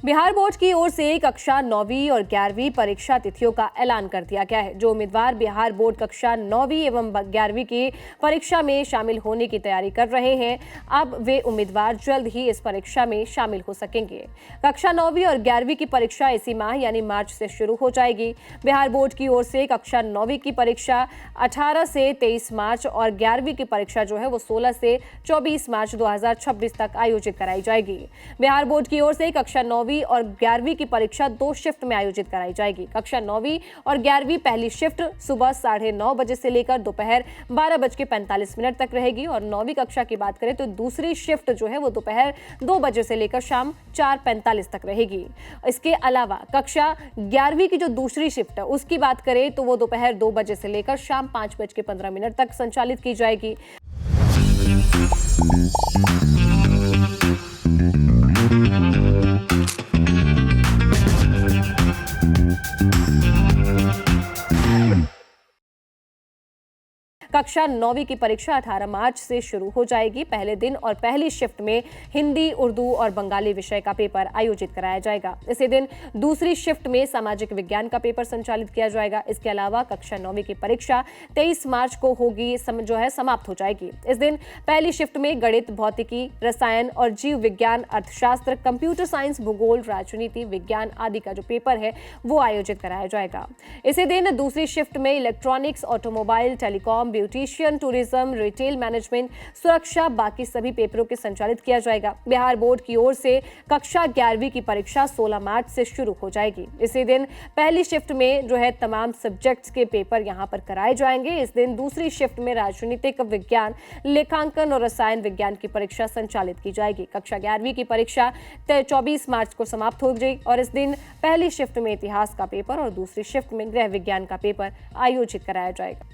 Bihar board की ओर से कक्षा 9वीं और 11वीं परीक्षा तिथियों का ऐलान कर दिया गया है। जो उम्मीदवार बिहार बोर्ड कक्षा 9वीं एवं 11वीं की परीक्षा में शामिल होने की तैयारी कर रहे हैं, अब वे उम्मीदवार जल्द ही इस परीक्षा में शामिल हो सकेंगे। कक्षा 9वीं और 11वीं की परीक्षा इसी माह यानी मार्च से शुरू हो जाएगी। बिहार बोर्ड की ओर से कक्षा 9वीं की परीक्षा 18 से 23 मार्च और 11वीं की परीक्षा जो है वो 16 से 24 मार्च 2026 तक आयोजित कराई जाएगी। बिहार बोर्ड की ओर से कक्षा 9वीं और 11वीं की परीक्षा 2 शिफ्ट में आयोजित कराई जाएगी। कक्षा 9वीं और 11वीं पहली शिफ्ट सुबह 9:30 बजे से लेकर दोपहर 12:45 तक रहेगी और 9वीं कक्षा की बात करें तो दूसरी शिफ्ट जो है वो दोपहर 2 बजे से लेकर शाम 4:45 तक रहेगी। इसके अलावा कक्षा 11वीं की जो दूसरी शिफ्ट है उसकी बात करें तो वो दोपहर 2 बजे से लेकर शाम 5:15 तक संचालित की जाएगी। कक्षा 9वीं की परीक्षा 18 मार्च से शुरू हो जाएगी। पहले दिन और पहली शिफ्ट में हिंदी, उर्दू और बंगाली विषय का पेपर आयोजित कराया जाएगा। इसी दिन दूसरी शिफ्ट में सामाजिक विज्ञान का पेपर संचालित किया जाएगा। इसके अलावा कक्षा 9वीं की परीक्षा 23 मार्च को होगी, समाप्त हो जाएगी। इस दिन पहली शिफ्ट में गणित, भौतिकी, रसायन और जीव विज्ञान, अर्थशास्त्र, कंप्यूटर साइंस, भूगोल, राजनीति विज्ञान आदि का जो पेपर है वो आयोजित कराया जाएगा। इसी दिन दूसरी शिफ्ट में electronics, automobile, telecom, beautician, tourism, retail management, सुरक्षा, बाकी सभी पेपरों के संचालित किया जाएगा। बिहार बोर्ड की ओर से कक्षा 11वीं की परीक्षा 16 मार्च से शुरू हो जाएगी। इसी दिन पहली शिफ्ट में जो है तमाम सब्जेक्ट्स के पेपर यहां पर कराए जाएंगे। इस दिन दूसरी शिफ्ट में राजनीतिक विज्ञान, लेखांकन और रसायन विज्ञान की परीक्षा संचालित की जाएगी। कक्षा 11वीं की परीक्षा 24 मार्च को समाप्त हो जाएगी और इस दिन पहली शिफ्ट में इतिहास का पेपर और दूसरी शिफ्ट में गृह विज्ञान का पेपर आयोजित कराया जाएगा।